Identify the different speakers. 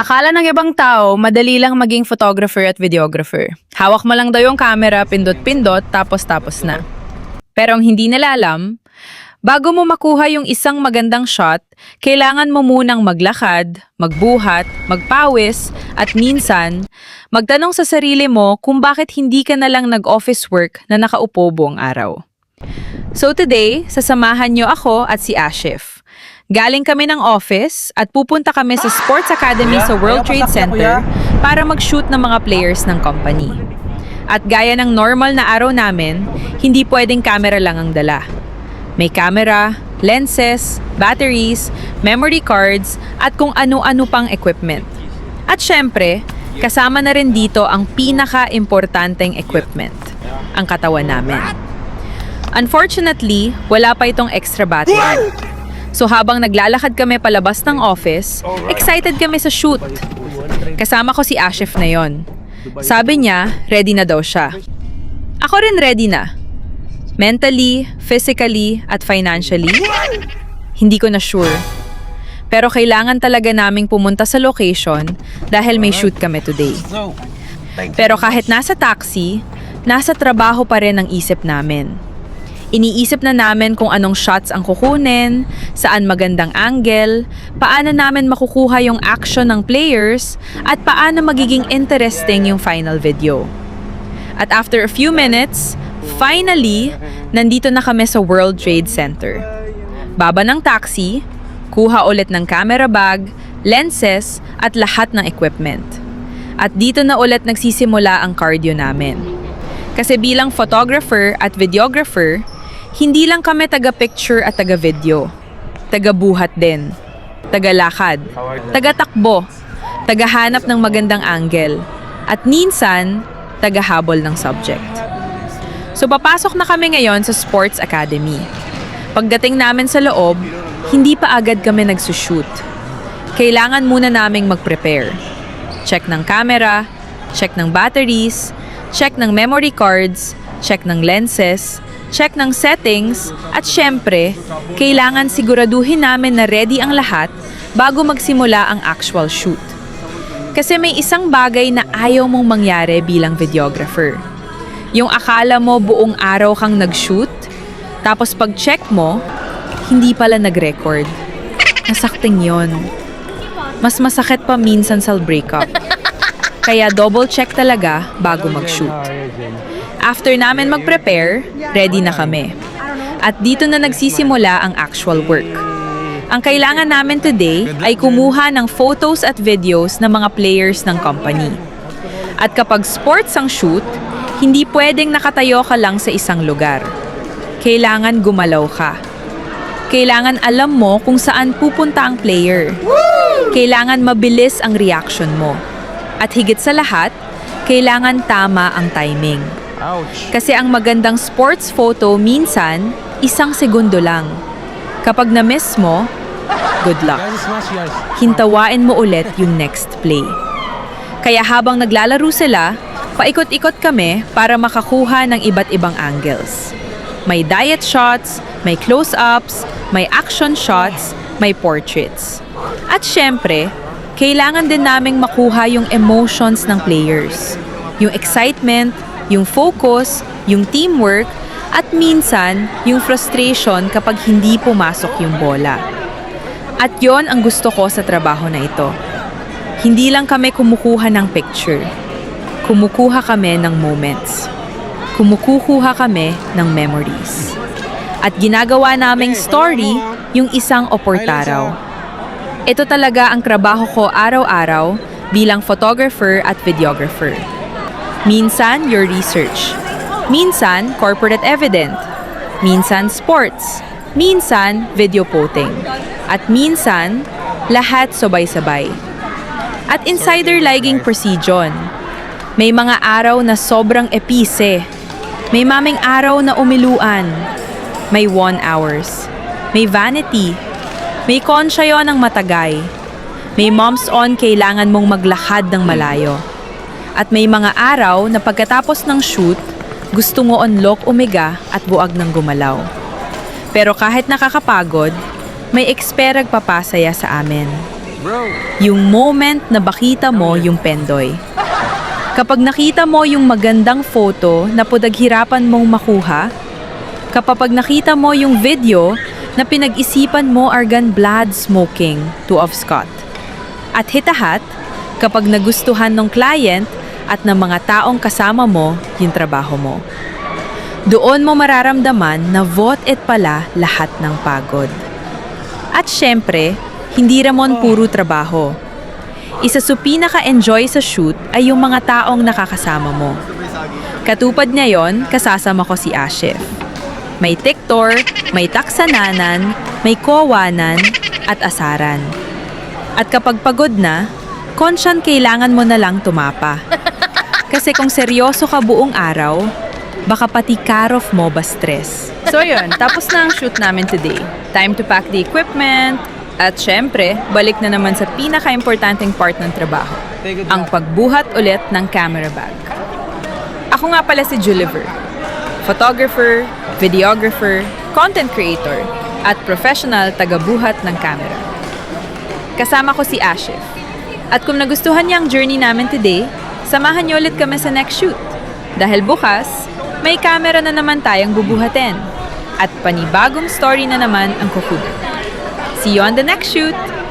Speaker 1: Akala ng ibang tao, madali lang maging photographer at videographer. Hawak mo lang daw yung camera, pindot-pindot, tapos na. Pero ang hindi nila alam, bago mo makuha yung isang magandang shot, kailangan mo munang maglakad, magbuhat, magpawis, at minsan, magtanong sa sarili mo kung bakit hindi ka na lang nag-office work na nakaupo buong araw. So today, sasamahan nyo ako at si Ashif. Galing kami ng office at pupunta kami sa Sports Academy sa World Trade Center para mag-shoot ng mga players ng company. At gaya ng normal na araw namin, hindi pwedeng camera lang ang dala. May camera, lenses, batteries, memory cards, at kung ano-ano pang equipment. At syempre, kasama na rin dito ang pinaka-importanteng equipment, ang katawan namin. Unfortunately, wala pa itong extra battery. So habang naglalakad kami palabas ng office, excited kami sa shoot. Kasama ko si Ashif na yon. Sabi niya, ready na daw siya. Ako rin ready na. Mentally, physically, at financially, hindi ko na sure. Pero kailangan talaga naming pumunta sa location dahil may shoot kami today. Pero kahit nasa taxi, nasa trabaho pa rin ang isip namin. Iniisip na namin kung anong shots ang kukunin, saan magandang angle, paano namin makukuha yung action ng players, at paano magiging interesting yung final video. At after a few minutes, finally, nandito na kami sa World Trade Center. Baba ng taxi, kuha ulit ng camera bag, lenses, at lahat ng equipment. At dito na ulit nagsisimula ang cardio namin. Kasi bilang photographer at videographer, hindi lang kami taga-picture at taga-video. Taga-buhat din. Taga-lakad. Taga-takbo. Taga-hanap ng magandang angle. At minsan, taga-habol ng subject. So papasok na kami ngayon sa Sports Academy. Pagdating namin sa loob, hindi pa agad kami nagsushoot. Kailangan muna naming mag-prepare. Check ng camera, check ng batteries, check ng memory cards, check ng lenses, check ng settings, at syempre, kailangan siguraduhin namin na ready ang lahat bago magsimula ang actual shoot. Kasi may isang bagay na ayaw mong mangyari bilang videographer. Yung akala mo buong araw kang nag-shoot, tapos pag-check mo, hindi pala nag-record. Nasakting yon. Mas masakit pa minsan sa breakup. Kaya double check talaga bago mag-shoot. After namin mag-prepare, ready na kami. At dito na nagsisimula ang actual work. Ang kailangan namin today ay kumuha ng photos at videos ng mga players ng company. At kapag sports ang shoot, hindi pwedeng nakatayo ka lang sa isang lugar. Kailangan gumalaw ka. Kailangan alam mo kung saan pupunta ang player. Kailangan mabilis ang reaction mo. At higit sa lahat, kailangan tama ang timing. Kasi ang magandang sports photo minsan, 1 segundo lang. Kapag na-miss mo, good luck. Hintawain mo ulit yung next play. Kaya habang naglalaro sila, paikot-ikot kami para makakuha ng iba't ibang angles. May diet shots, may close-ups, may action shots, may portraits. At syempre, kailangan din naming makuha yung emotions ng players. Yung excitement, yung focus, yung teamwork, at minsan, yung frustration kapag hindi pumasok yung bola. At yon ang gusto ko sa trabaho na ito. Hindi lang kami kumukuha ng picture. Kumukuha kami ng moments. Kumukuha kami ng memories. At ginagawa naming story yung isang oportaraw. Ito talaga ang trabaho ko araw-araw bilang photographer at videographer. Minsan, your research. Minsan, corporate evident. Minsan, sports. Minsan, video posting. At minsan, lahat sabay-sabay. At insider lighting precision. May mga araw na sobrang epise. May maming araw na umiluan. May 1 hours. May vanity. May konsyayo ng matagay. May moms on kailangan mong maglakad ng malayo. At may mga araw na pagkatapos ng shoot, gusto mo unlock umiga at buwag ng gumalaw. Pero kahit nakakapagod, may eksperag papasaya sa amin. Yung moment na bakita mo yung pendoy. Kapag nakita mo yung magandang photo na pudaghirapan mong makuha, kapag nakita mo yung video na pinag-isipan mo argan blood smoking to of Scott. At hitahat, kapag nagustuhan ng client at ng mga taong kasama mo yung trabaho mo. Doon mo mararamdaman na vote it pala lahat ng pagod. At syempre, hindi ramon puro trabaho. Isa sa pinaka-enjoy sa shoot ay yung mga taong nakakasama mo. Katupad ngayon, kasasama ko si Ashif. May tiktor, may taksananan, may kowanan, at asaran. At kapag pagod na, konsyan kailangan mo na lang tumapa. Kasi kung seryoso ka buong araw, baka pati car-off mo ba stress. So yun, tapos na ang shoot namin today. Time to pack the equipment, at syempre, balik na naman sa pinaka-importanting part ng trabaho, ang pagbuhat ulit ng camera bag. Ako nga pala si Juliver, photographer, videographer, content creator, at professional tagabuhat ng camera. Kasama ko si Ashif. At kung nagustuhan niya ang journey namin today, samahan niyo ulit kami sa next shoot. Dahil bukas, may camera na naman tayong bubuhatin. At panibagong story na naman ang kukunan. See you on the next shoot!